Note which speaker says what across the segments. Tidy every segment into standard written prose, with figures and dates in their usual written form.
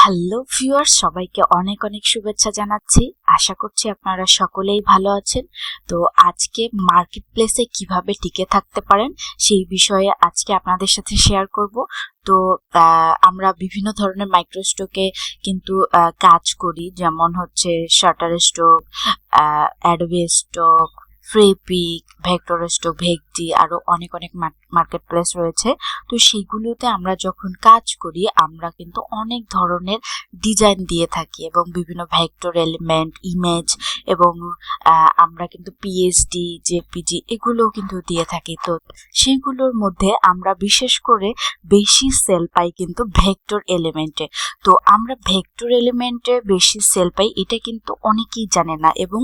Speaker 1: Hello viewers, সবাইকে অনেক অনেক শুভেচ্ছা জানাচ্ছি। আশা করছি আপনারা সকলেই ভালো আছেন। তো আজকে মার্কেট প্লেসে কিভাবে টিকে থাকতে পারেন সেই বিষয়ে আজকে আপনাদের সাথে শেয়ার করব। তো আমরা বিভিন্ন ধরনের মাইক্রো স্টকে কিন্তু কাজ করি, যেমন হচ্ছে Shutterstock, Adobe Stock, Freepik, VectorStock, Vecteezy, আরো অনেক অনেক মার্কেট প্লেস রয়েছে। তো সেইগুলোতে আমরা যখন কাজ করি আমরা কিন্তু অনেক ধরনের ডিজাইন দিয়ে থাকি এবং বিভিন্ন ভেক্টর এলিমেন্ট, ইমেজ এবং আমরা কিন্তু পিএইচডি, জেপিজি এগুলোও কিন্তু দিয়ে থাকি। তো সেইগুলোর মধ্যে আমরা বিশেষ করে বেশি সেল পাই কিন্তু ভেক্টর এলিমেন্টে। তো আমরা ভেক্টর এলিমেন্টে বেশি সেল পাই, এটা কিন্তু অনেকেই জানে না এবং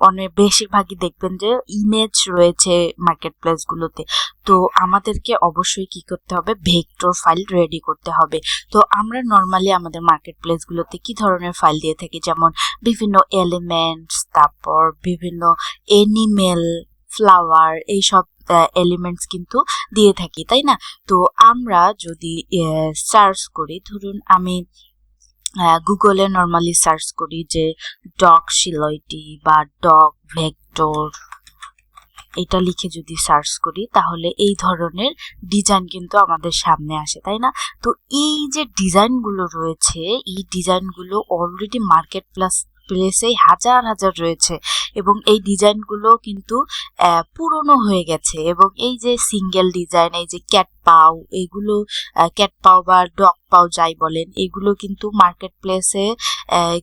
Speaker 1: অনেক বেশিরভাগই দেখবেন যে ইমেজ রয়েছে মার্কেট প্লেস গুলোতে। তো আমাদেরকে অবশ্যই কি করতে হবে, ভেক্টর ফাইল রেডি করতে হবে। তো আমরা নর্মালি আমাদের মার্কেট প্লেস গুলোতে কি ধরনের ফাইল দিয়ে থাকি, যেমন বিভিন্ন এলিমেন্টস, তারপর বিভিন্ন এনিমেল, ফ্লাওয়ার, এইসব এলিমেন্টস কিন্তু দিয়ে থাকি, তাই না? তো আমরা যদি সার্চ করি, ধরুন আমি গুগলে নর্মালি সার্চ করি যে ডগ সিলয়টি বা ডগ ভেক্টর, এটা লিখে যদি সার্চ করি তাহলে এই ধরনের ডিজাইন কিন্তু আমাদের সামনে আসে, তাই না? তো এই যে ডিজাইনগুলো রয়েছে, এই ডিজাইনগুলো অলরেডি মার্কেট প্লেসে হাজার হাজার রয়েছে এবং এই ডিজাইনগুলো কিন্তু পুরনো হয়ে গেছে। এবং এই যে সিঙ্গেল ডিজাইন, এই যে ক্যাট পাও, এগুলো ক্যাট পাও বা ডগ পাও যাই বলেন, এগুলো কিন্তু মার্কেট প্লেসে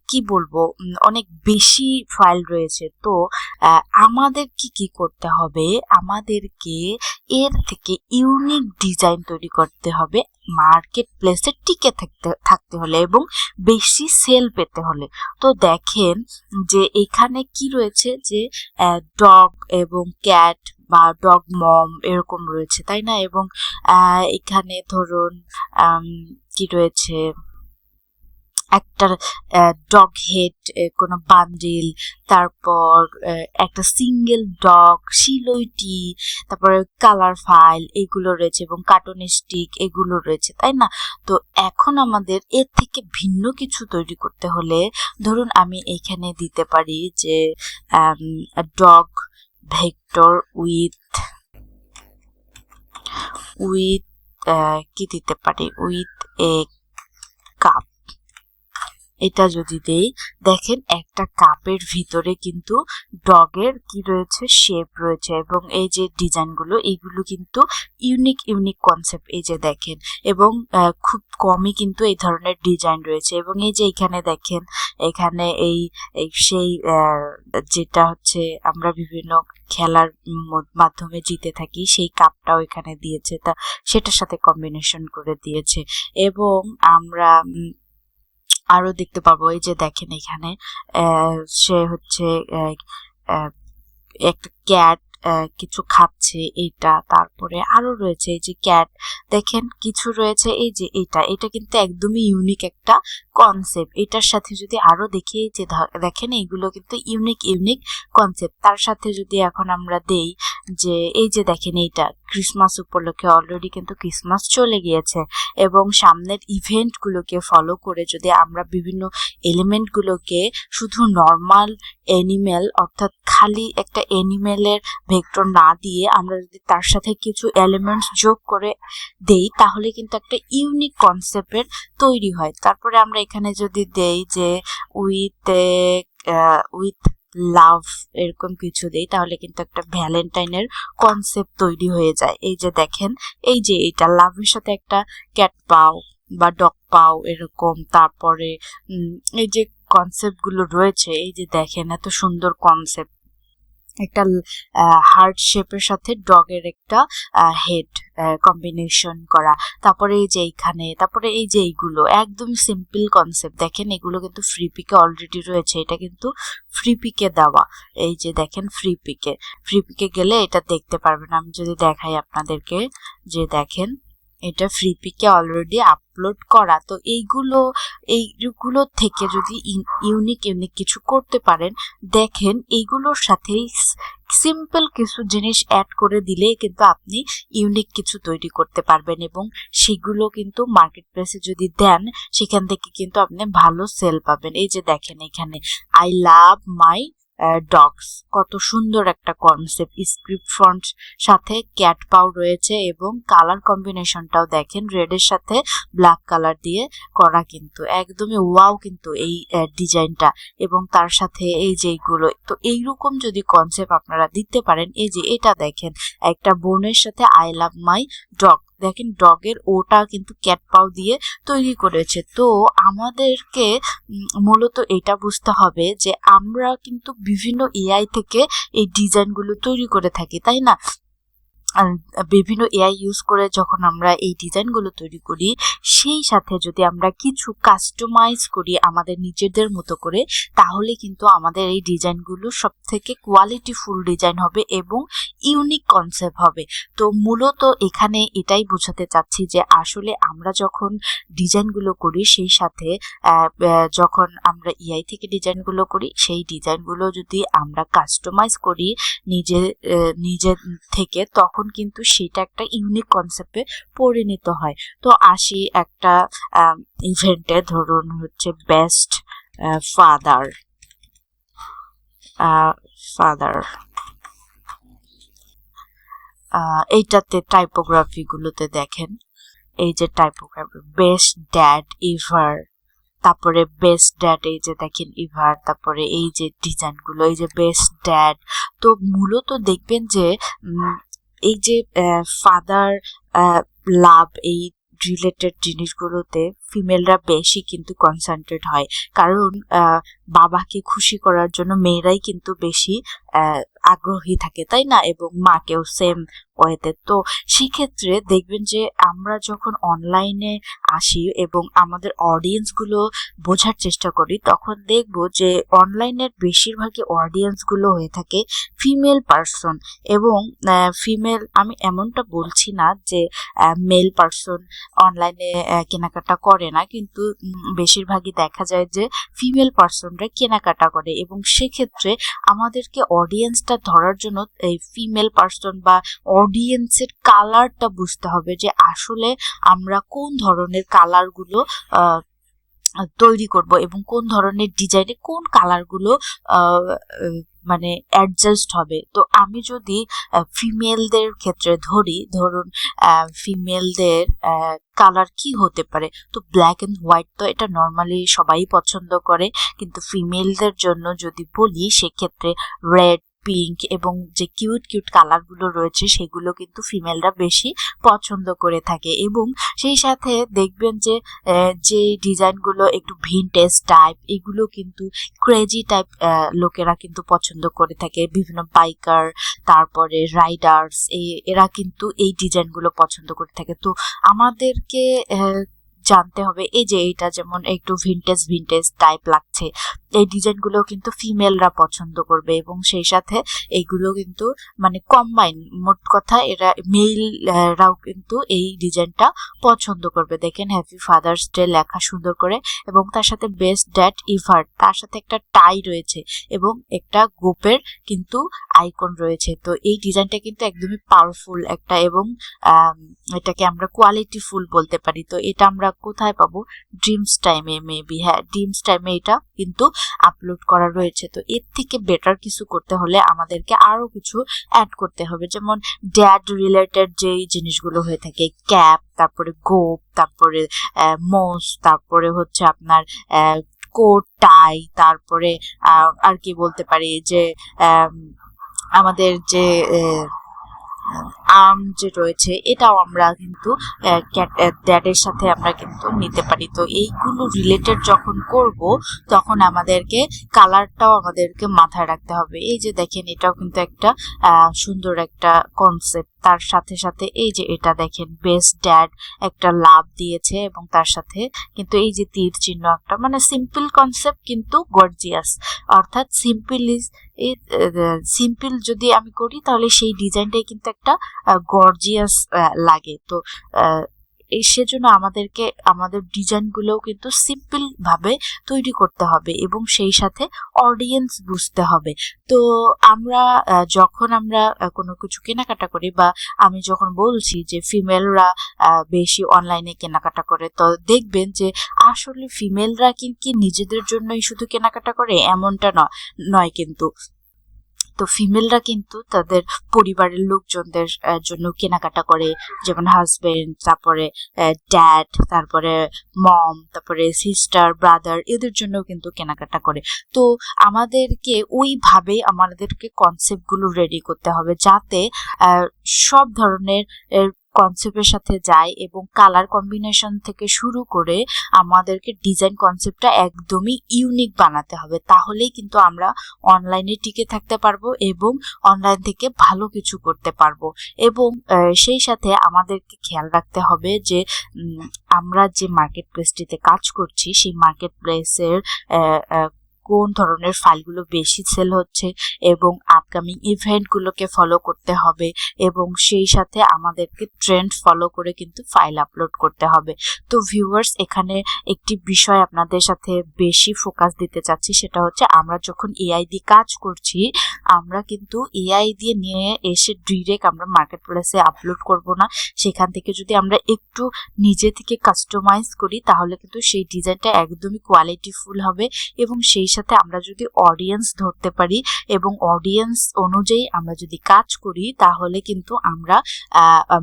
Speaker 1: কি বলবো, অনেক বেশি ফাইল রয়েছে। তো আমাদের কি করতে হবে, আমাদেরকে এর থেকে ইউনিক ডিজাইন তৈরি করতে হবে মার্কেট প্লেসে টিকে থাকতে হলে এবং বেশি সেল পেতে হলে। তো দেখেন যে এখানে কি রয়েছে, যে ডগ এবং ক্যাট বা ডগ মম এরকম রয়েছে, তাই না? এবং এখানে ধরুন কি রয়েছে, একটা ডগ হেড, কোনো বান্ডিল, তারপর একটা সিঙ্গেল ডগ, সিলইটি, তারপরে কালার ফাইল এগুলো রয়েছে এবং কার্টুন স্টিক এগুলো রয়েছে, তাই না? তো এখন আমাদের এর থেকে ভিন্ন কিছু তৈরি করতে হলে ধরুন আমি এখানে দিতে পারি যে ডগ ভেক্টর উইথ কি দিতে পারি, উইথ এ কাপ। এটা যদি দেই, দেখেন একটা কাপের ভিতরে কিন্তু ডগের কি রয়েছে, শেপ রয়েছে এবং এই যে ডিজাইনগুলো, এইগুলো কিন্তু ইউনিক কনসেপ্ট, এই যে দেখেন। এবং খুব কমই কিন্তু এই ধরনের ডিজাইন রয়েছে। এবং এই যে এখানে দেখেন, এখানে এই সেই যেটা হচ্ছে আমরা বিভিন্ন খেলার মাধ্যমে জিতে থাকি, সেই কাপটাও এখানে দিয়েছে, তা সেটার সাথে কম্বিনেশন করে দিয়েছে। এবং আমরা আরো দেখতে পাবো, এই যে দেখেন এখানে সে হচ্ছে একটা ক্যাট কিছু খাচ্ছে, এইটা। তারপরে আরো রয়েছে এই যে ক্যাট, দেখেন কিছু রয়েছে, এই যে এটা কিন্তু একদমই ইউনিক একটা কনসেপ্ট। এটার সাথে যদি আরো দেখি, যে দেখেন এইগুলো কিন্তু ইউনিক কনসেপ্ট। তার সাথে যদি এখন আমরা দেই যে এই যে দেখেন, এইটা ক্রিসমাস উপলক্ষে, অলরেডি কিন্তু ক্রিসমাস চলে গিয়েছে এবং সামনের ইভেন্ট গুলোকে ফলো করে যদি আমরা বিভিন্ন এলিমেন্ট গুলোকে শুধু নর্মাল অ্যানিমেল, অর্থাৎ খালি একটা অ্যানিমেলের ভেক্টর না দিয়ে আমরা যদি তার সাথে কিছু এলিমেন্টস যোগ করে দেই, তাহলে কিন্তু একটা ইউনিক কনসেপ্টের তৈরি হয়। তারপরে আমরা এখানে যদি দেই যে উইথ লাভ এরকম কিছু দেই, তাহলে কিন্তু একটা ভ্যালেন্টাইনের কনসেপ্ট তৈরি হয়ে যায়। এই যে দেখেন, এই যে এটা লাভের সাথে একটা ক্যাট পাও বা ডগ পাও এরকম। তারপরে এই যে কনসেপ্ট গুলো রয়েছে, এই যে দেখেন এত সুন্দর কনসেপ্ট, একটা হার্ট শেপের সাথে ডগের একটা হেড কম্বিনেশন করা। তারপরে এই যে এইখানে, তারপরে এই যে এইগুলো একদম সিম্পল কনসেপ্ট, দেখেন এগুলো কিন্তু ফ্রি পিকে অলরেডি রয়েছে, এটা কিন্তু ফ্রি পিকে দেওয়া। এই যে দেখেন ফ্রি পিকে গেলে এটা দেখতে পারবেন। আমি যদি দেখাই আপনাদেরকে, যে দেখেন এটা ফ্রি পিকে অলরেডি আপলোড করা। তো এইগুলো থেকে যদি ইউনিক কিছু করতে পারেন, দেখেন এইগুলোর সাথেই সিম্পল কিছু জিনিস অ্যাড করে দিলে কিন্তু আপনি ইউনিক কিছু তৈরি করতে পারবেন, এবং সেগুলো কিন্তু মার্কেট প্লেসে যদি দেন সেখান থেকে কিন্তু আপনি ভালো সেল পাবেন। এই যে দেখেন এখানে আই লাভ মাই ডগস, কত সুন্দর একটা কনসেপ্ট। স্ক্রিপ্ট ফন্ট সাথে ক্যাট পাও রয়েছে এবং কালার কম্বিনেশনটাও দেখেন রেডের সাথে ব্ল্যাক কালার দিয়ে করা, কিন্তু একদমই ওয়াও কিন্তু এই ডিজাইনটা। এবং তার সাথে এই যে এইগুলো, তো এইরকম যদি কনসেপ্ট আপনারা দিতে পারেন, এই যে এটা দেখেন একটা বোনের সাথে আই লাভ মাই ডগ, দেখেন ডগের ওটা কিন্তু ক্যাট পাও দিয়ে তৈরি করেছে। তো আমাদেরকে মূলত এটা বুঝতে হবে যে আমরা কিন্তু বিভিন্ন এআই থেকে এই ডিজাইনগুলো তৈরি করে থাকি, তাই না? বিভিন্ন এআই ইউজ করে যখন আমরা এই ডিজাইনগুলো তৈরি করি, সেই সাথে যদি আমরা কিছু কাস্টমাইজ করি আমাদের নিজেদের মতো করে, তাহলে কিন্তু আমাদের এই ডিজাইনগুলো সব থেকে কোয়ালিটিফুল ডিজাইন হবে এবং ইউনিক কনসেপ্ট হবে। তো মূলত এখানে এটাই বোঝাতে চাচ্ছি যে আসলে আমরা যখন ডিজাইনগুলো করি, সেই সাথে যখন আমরা এআই থেকে ডিজাইনগুলো করি, সেই ডিজাইনগুলো যদি আমরা কাস্টমাইজ করি নিজে থেকে, তখন কিন্তু সেটা একটা ইউনিক কনসেপ্টে পরিণত হয়। তো আসি একটা ইভেন্টে, ধরুন হচ্ছে বেস্ট ফাদার এইটাতে টাইপোগ্রাফি গুলোতে দেখেন, এই যে টাইপোগ্রাফি বেস্ট ড্যাড এভার, তারপরে বেস্ট ড্যাড, এই যে দেখেন ইভার, তারপরে এই যে ডিজাইনগুলো, এই যে বেস্ট ড্যাড। তো মূলত দেখবেন যে এই যে ফাদার লাভ এই রিলেটেড জিনিসগুলোতে ফিমেলরা বেশি কিন্তু কনসেন্ট্রেট হয়, কারণ বাবাকে খুশি করার জন্য মেয়েরাই কিন্তু বেশি আগ্রহী থাকে, তাই না? এবং মাকেও সেম ওয়েতে। তো সেক্ষেত্রে দেখবেন যে আমরা যখন অনলাইনে আসি এবং আমাদের অডিয়েন্সগুলো বোঝার চেষ্টা করি, তখন দেখব যে অনলাইনের বেশিরভাগই অডিয়েন্সগুলো হয়ে থাকে ফিমেল পারসন। এবং ফিমেল, আমি এমনটা বলছি না যে মেল পারসন অনলাইনে কেনাকাটা করে না, কিন্তু বেশিরভাগই দেখা যায় যে ফিমেল পারসনরা কেনাকাটা করে। এবং সেক্ষেত্রে আমাদেরকে অডিয়েন্সটা ধরার জন্য এই ফিমেল পারসন বা অডিয়েন্সের কালারটা বুঝতে হবে, যে আসলে আমরা কোন ধরনের কালারগুলো তৈরি করব এবং কোন ধরনের ডিজাইনে কোন কালারগুলো মানে অ্যাডজাস্ট হবে। তো আমি যদি ফিমেলদের ক্ষেত্রে ধরুন ফিমেলদের কালার কি হতে পারে, তো ব্ল্যাক অ্যান্ড হোয়াইট তো এটা নর্মালি সবাই পছন্দ করে, কিন্তু ফিমেলদের জন্য যদি বলি সেক্ষেত্রে রেড, পিঙ্ক এবং যে কিউট কালারগুলো রয়েছে সেগুলো কিন্তু ফিমেলরা বেশি পছন্দ করে থাকে। এবং সেই সাথে দেখবেন যে যে ডিজাইনগুলো একটু ভিনটেজ টাইপ, এগুলো কিন্তু ক্রেজি টাইপ লোকেরা কিন্তু পছন্দ করে থাকে। বিভিন্ন বাইকার, তারপরে রাইডার্স, এরা কিন্তু এই ডিজাইনগুলো পছন্দ করে থাকে। তো আমাদেরকে জানতে হবে, এই যে এইটা যেমন একটু ভিনটেজ টাইপ লাগছে, এই ডিজাইনগুলো কিন্তু ফিমেলরা পছন্দ করবে। এবং সেই সাথে এইগুলো কিন্তু মানে কম্বাইন, মোট কথা এরা মেলরাও কিন্তু এই ডিজাইনটা পছন্দ করবে। দেখেন হ্যাপি ফাদার্স ডে লেখা সুন্দর করে, এবং তার সাথে বেস্ট ড্যাড ইভার, তার সাথে একটা টাই রয়েছে এবং একটা গোপের কিন্তু আইকন রয়েছে। তো এই ডিজাইনটা কিন্তু একদমই পাওয়ারফুল একটা, এবং এটাকে আমরা কোয়ালিটিফুল বলতে পারি। তো এটা আমরা কোথায় পাবো? ড্রিমস টাইমে, মেবি, হ্যাঁ ড্রিমস টাইমে এটা কিন্তু আপলোড করা রয়েছে। তো এর থেকে বেটার কিছু করতে হলে আমাদেরকে আরো কিছু অ্যাড করতে হবে, যেমন ড্যাড রিলেটেড যে জিনিসগুলো হয়ে থাকে, ক্যাপ, তারপরে গোপ, তারপরে মোস, তারপরে হচ্ছে আপনার কোট, টাই, তারপরে আর কি বলতে পারি যে আমাদের যে আর্ম যে রয়েছে, এটাও আমরা কিন্তু দ্যাটের সাথে আমরা কিন্তু নিতে পারি। তো এইগুলো রিলেটেড যখন করব, তখন আমাদেরকে কালারটাও আমাদেরকে মাথায় রাখতে হবে। এই যে দেখেন এটাও কিন্তু একটা সুন্দর একটা কনসেপ্ট। তার সাথে সাথে এই যে এটা দেখেন বেস্ট ড্যাড একটা লাভ দিয়েছে, এবং তার সাথে কিন্তু এই যে তীর চিহ্ন একটা, মানে সিম্পল কনসেপ্ট কিন্তু গর্জিয়াস, অর্থাৎ সিম্পল যদি আমি করি তাহলে সেই ডিজাইনটাই কিন্তু একটা গর্জিয়াস লাগে। তো সেজন্য আমাদেরকে আমাদের ডিজাইনগুলোও কিন্তু সিম্পল ভাবে তৈরি করতে হবে এবং সেই সাথে অডিয়েন্স বুঝতে হবে। তো আমরা যখন আমরা কোনো কিছু কেনাকাটা করি, বা আমি যখন বলছি যে ফিমেলরা বেশি অনলাইনে কেনাকাটা করে, তো দেখবেন যে আসলে ফিমেলরা কি নিজেদের জন্যই শুধু কেনাকাটা করে এমনটা নয় কিন্তু। তো ফিমেলরা কিন্তু তাদের পরিবারের লোকজনদের জন্য কেনাকাটা করে, যেমন হাজবেন্ড, তারপরে ড্যাড, তারপরে মম, তারপরে সিস্টার, ব্রাদার, এদের জন্য কিন্তু কেনাকাটা করে। তো আমাদেরকে ওইভাবে আমাদেরকে কনসেপ্টগুলো রেডি করতে হবে যাতে সব ধরনের কনসেপ্টের সাথে যায়, এবং কালার কম্বিনেশন থেকে শুরু করে আমাদেরকে ডিজাইন কনসেপ্টটা একদমই ইউনিক বানাতে হবে। তাহলেই কিন্তু আমরা অনলাইনে টিকে থাকতে পারবো এবং অনলাইন থেকে ভালো কিছু করতে পারবো। এবং সেই সাথে আমাদেরকে খেয়াল রাখতে হবে যে আমরা যে মার্কেট প্লেসটিতে কাজ করছি সেই মার্কেট প্লেসের কোন ধরনের ফাইলগুলো বেশি সেল হচ্ছে এবং আপকামিং ইভেন্টগুলোকে ফলো করতে হবে, এবং সেই সাথে আমাদেরকে ট্রেন্ড ফলো করে কিন্তু ফাইল আপলোড করতে হবে। তো ভিউয়ার্স, এখানে একটি বিষয় আপনাদের সাথে বেশি ফোকাস দিতে চাচ্ছি, সেটা হচ্ছে আমরা যখন এআই দিয়ে কাজ করছি, আমরা কিন্তু এআই দিয়ে নিয়ে এসে ডিরেক্ট আমরা মার্কেট প্লেসে আপলোড করব না। সেখান থেকে যদি আমরা একটু নিজে থেকে কাস্টমাইজ করি তাহলে কিন্তু সেই ডিজাইনটা একদমই কোয়ালিটিফুল হবে, এবং সেই সাথে আমরা যদি অডিয়েন্স ধরতে পারি এবং অডিয়েন্স অনুযায়ী আমরা যদি কাজ করি তাহলে কিন্তু আমরা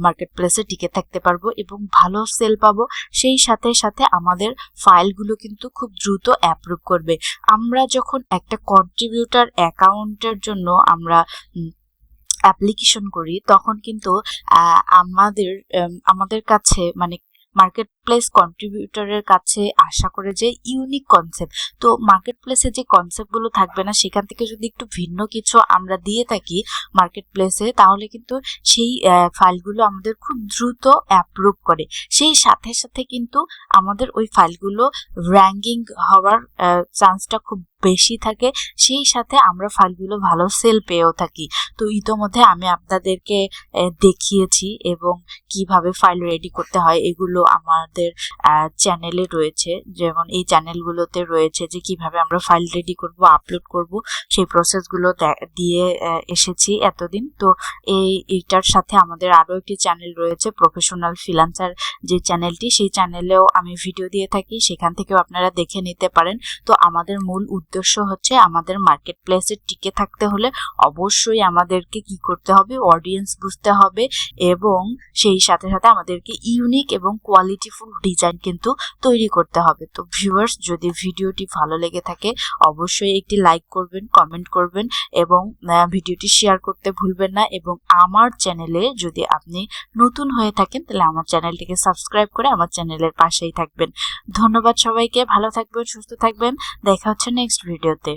Speaker 1: মার্কেট প্লেসে টিকে থাকতে পারবো এবং ভালো সেল পাবো। সেই সাথে সাথে আমাদের ফাইলগুলো কিন্তু খুব দ্রুত অ্যাপ্রুভ করবে। আমরা যখন একটা কন্ট্রিবিউটর অ্যাকাউন্টের জন্য আমরা অ্যাপ্লিকেশন করি তখন কিন্তু আমাদের কাছে মানে মার্কেট প্লেস কন্ট্রিবিউটরের কাছে আশা করে যে ইউনিক কনসেপ্ট, তো মার্কেট প্লেসে যে কনসেপ্টগুলো থাকবে না সেখান থেকে যদি একটু ভিন্ন কিছু আমরা দিয়ে থাকি মার্কেট প্লেসে, তাহলে কিন্তু সেই ফাইলগুলো আমাদের খুব দ্রুত অ্যাপ্রুভ করে। সেই সাথে সাথে কিন্তু আমাদের ওই ফাইলগুলো র্যাঙ্কিং হওয়ার চান্সটা খুব বেশি থাকে, সেই সাথে আমরা ফাইলগুলো ভালো সেল পেয়েও থাকি। তো ইতোমধ্যে আমি আপনাদেরকে দেখিয়েছি এবং কিভাবে ফাইল রেডি করতে হয় এগুলো আমাদের চ্যানেলে রয়েছে। যেমন এই চ্যানেলগুলোতে রয়েছে যে কিভাবে আমরা ফাইল রেডি করব, আপলোড করব, সেই প্রসেসগুলো দিয়ে এসেছি এতদিন। তো এইটার সাথে আমাদের আরও একটি চ্যানেল রয়েছে প্রফেশনাল ফ্রিল্যান্সার, যে চ্যানেলটি, সেই চ্যানেলেও আমি ভিডিও দিয়ে থাকি, সেখান থেকেও আপনারা দেখে নিতে পারেন। তো আমাদের মূল উদ্দেশ্য হচ্ছে আমাদের মার্কেট প্লেসে টিকে থাকতে হলে অবশ্যই আমাদেরকে কি করতে হবে, অডিয়েন্স বুঝতে হবে, এবং সেই সাথে সাথে আমাদেরকে ইউনিক এবং কোয়ালিটিফুল ডিজাইন কিন্তু তৈরি করতে হবে। তো ভিউয়ার্স, যদি ভিডিওটি ভালো লেগে থাকে অবশ্যই একটি লাইক করবেন, কমেন্ট করবেন এবং ভিডিওটি শেয়ার করতে ভুলবেন না। এবং আমার চ্যানেলে যদি আপনি নতুন হয়ে থাকেন তাহলে আমার চ্যানেলটিকে সাবস্ক্রাইব করে আমার চ্যানেলের পাশেই থাকবেন। ধন্যবাদ সবাইকে, ভালো থাকবেন, সুস্থ থাকবেন, দেখা হচ্ছে নেক্সট ভিডিওতে।